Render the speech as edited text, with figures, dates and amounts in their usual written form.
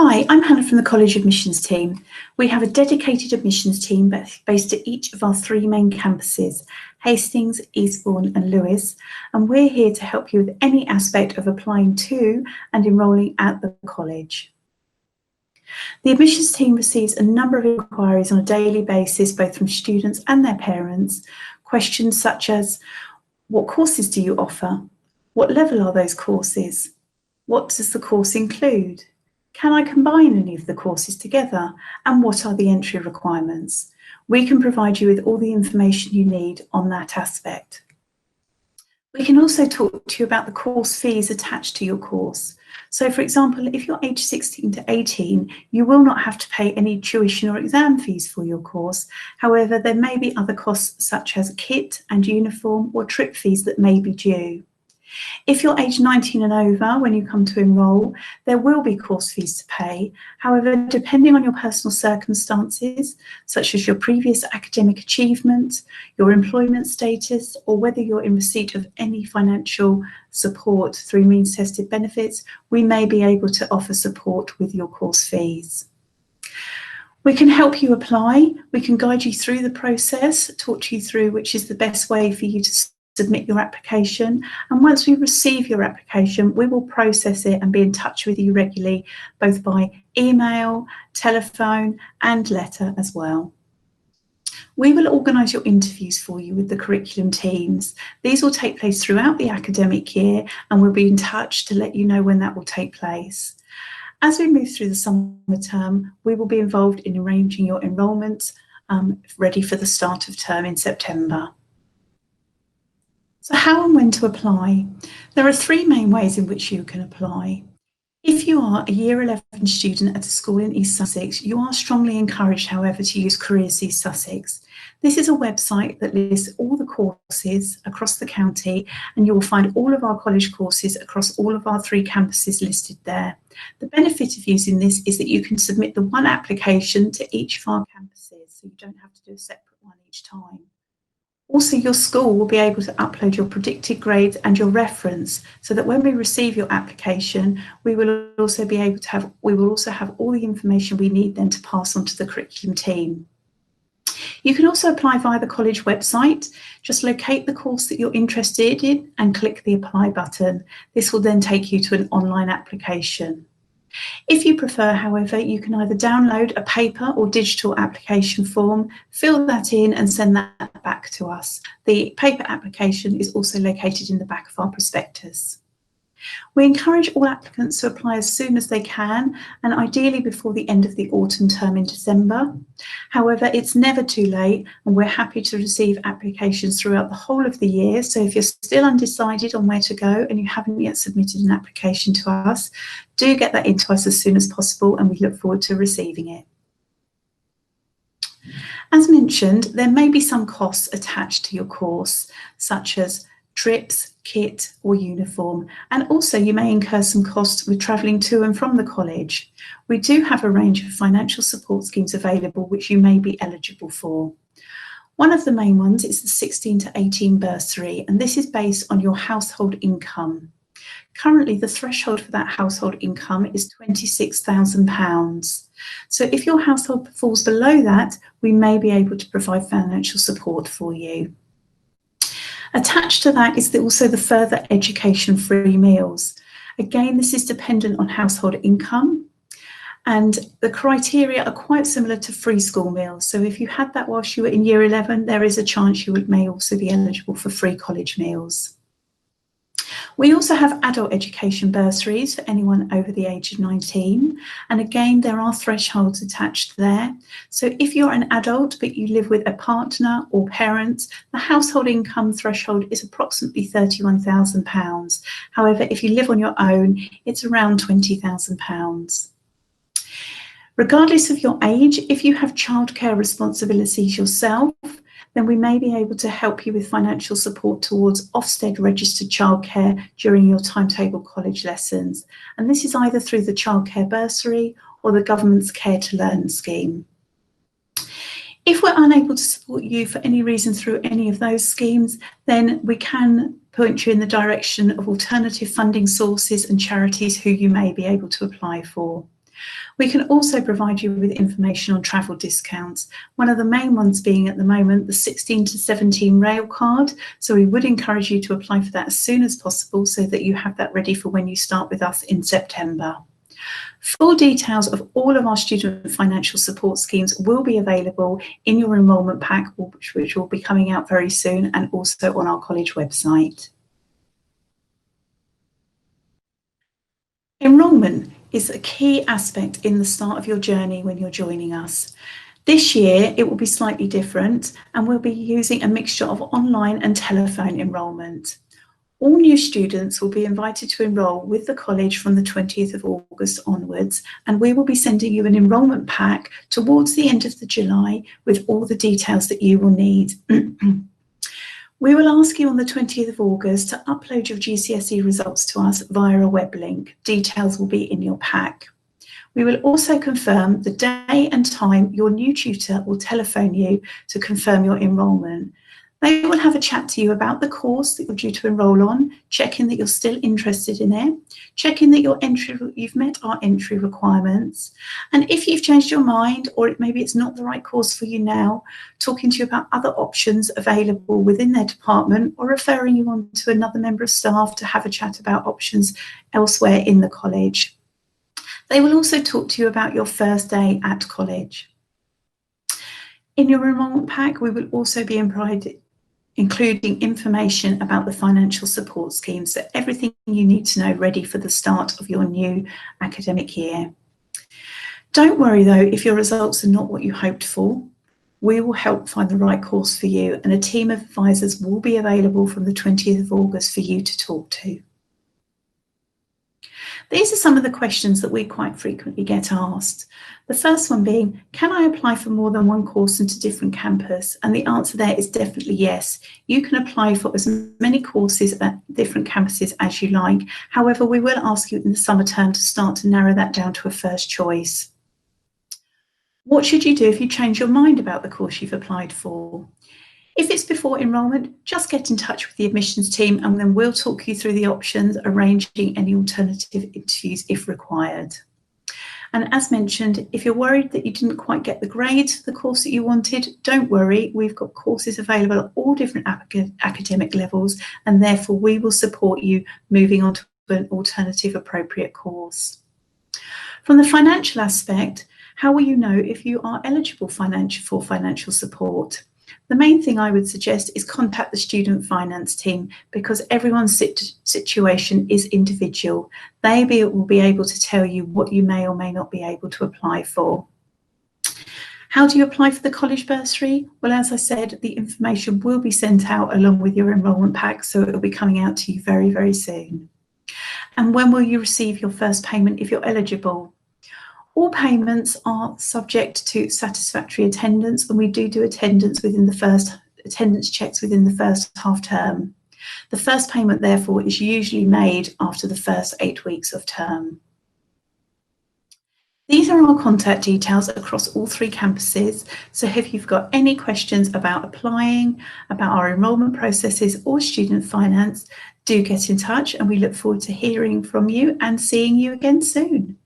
Hi, I'm Hannah from the College Admissions team. We have a dedicated admissions team based at each of our three main campuses, Hastings, Eastbourne and Lewes, and we're here to help you with any aspect of applying to and enrolling at the college. The admissions team receives a number of inquiries on a daily basis, both from students and their parents. Questions such as, what courses do you offer? What level are those courses? What does the course include? Can I combine any of the courses together? And what are the entry requirements? We can provide you with all the information you need on that aspect. We can also talk to you about the course fees attached to your course. So for example, if you're aged 16 to 18, you will not have to pay any tuition or exam fees for your course. However, there may be other costs such as kit and uniform or trip fees that may be due. If you're aged 19 and over when you come to enrol, there will be course fees to pay. However, depending on your personal circumstances, such as your previous academic achievement, your employment status, or whether you're in receipt of any financial support through means tested benefits, we may be able to offer support with your course fees. We can help you apply. We can guide you through the process, talk you through which is the best way for you to submit your application, and once we receive your application, we will process it and be in touch with you regularly, both by email, telephone and letter as well. We will organise your interviews for you with the curriculum teams. These will take place throughout the academic year and we'll be in touch to let you know when that will take place. As we move through the summer term, we will be involved in arranging your enrolment ready for the start of term in September. So how and when to apply? There are three main ways in which you can apply. If you are a Year 11 student at a school in East Sussex, you are strongly encouraged, however, to use Careers East Sussex. This is a website that lists all the courses across the county, and you will find all of our college courses across all of our three campuses listed there. The benefit of using this is that you can submit the one application to each of our campuses, so you don't have to do a separate one each time. Also, your school will be able to upload your predicted grades and your reference, so that when we receive your application, we will also have all the information we need then to pass on to the curriculum team. You can also apply via the college website. Just locate the course that you're interested in and click the apply button. This will then take you to an online application. If you prefer, however, you can either download a paper or digital application form, fill that in and send that back to us. The paper application is also located in the back of our prospectus. We encourage all applicants to apply as soon as they can, and ideally before the end of the autumn term in December. However, it's never too late, and we're happy to receive applications throughout the whole of the year. So if you're still undecided on where to go and you haven't yet submitted an application to us, do get that into us as soon as possible, and we look forward to receiving it. As mentioned, there may be some costs attached to your course, such as trips, kit or uniform, and also you may incur some costs with travelling to and from the college. We do have a range of financial support schemes available which you may be eligible for. One of the main ones is the 16 to 18 bursary, and this is based on your household income. Currently, the threshold for that household income is £26,000. So if your household falls below that, we may be able to provide financial support for you. Attached to that is also the further education free meals. Again, this is dependent on household income, and the criteria are quite similar to free school meals. So if you had that whilst you were in Year 11, there is a chance you may also be eligible for free college meals. We also have adult education bursaries for anyone over the age of 19. And again, there are thresholds attached there. So if you're an adult, but you live with a partner or parent, the household income threshold is approximately £31,000. However, if you live on your own, it's around £20,000. Regardless of your age, if you have childcare responsibilities yourself, then we may be able to help you with financial support towards Ofsted registered childcare during your timetable college lessons. And this is either through the childcare bursary or the government's Care to Learn scheme. If we're unable to support you for any reason through any of those schemes, then we can point you in the direction of alternative funding sources and charities who you may be able to apply for. We can also provide you with information on travel discounts, one of the main ones being at the moment the 16 to 17 rail card. So we would encourage you to apply for that as soon as possible so that you have that ready for when you start with us in September. Full details of all of our student financial support schemes will be available in your enrolment pack, which will be coming out very soon, and also on our college website. Enrolment is a key aspect in the start of your journey when you're joining us. This year it will be slightly different, and we'll be using a mixture of online and telephone enrolment. All new students will be invited to enrol with the college from the 20th of August onwards, and we will be sending you an enrolment pack towards the end of July with all the details that you will need. We will ask you on the 20th of August to upload your GCSE results to us via a web link. Details will be in your pack. We will also confirm the day and time your new tutor will telephone you to confirm your enrolment. They will have a chat to you about the course that you're due to enrol on, checking that you're still interested in it, checking that you've met our entry requirements, and if you've changed your mind or maybe it's not the right course for you now, talking to you about other options available within their department or referring you on to another member of staff to have a chat about options elsewhere in the college. They will also talk to you about your first day at college. In your enrolment pack, we will also be including information about the financial support scheme, so everything you need to know ready for the start of your new academic year. Don't worry though if your results are not what you hoped for. We will help find the right course for you, and a team of advisors will be available from the 20th of August for you to talk to. These are some of the questions that we quite frequently get asked. The first one being, can I apply for more than one course into different campus? And the answer there is definitely yes. You can apply for as many courses at different campuses as you like. However, we will ask you in the summer term to start to narrow that down to a first choice. What should you do if you change your mind about the course you've applied for? If it's before enrolment, just get in touch with the admissions team and then we'll talk you through the options, arranging any alternative interviews if required. And as mentioned, if you're worried that you didn't quite get the grades for the course that you wanted, don't worry, we've got courses available at all different academic levels, and therefore we will support you moving on to an alternative appropriate course. From the financial aspect, how will you know if you are eligible for financial support? The main thing I would suggest is contact the student finance team, because everyone's situation is individual. They will be able to tell you what you may or may not be able to apply for. How do you apply for the college bursary? Well, as I said, the information will be sent out along with your enrolment pack, so it will be coming out to you very, very soon. And when will you receive your first payment if you're eligible? All payments are subject to satisfactory attendance, and we do attendance checks within the first half term. The first payment, therefore, is usually made after the first 8 weeks of term. These are our contact details across all 3 campuses, so if you've got any questions about applying, about our enrolment processes or student finance, do get in touch, and we look forward to hearing from you and seeing you again soon.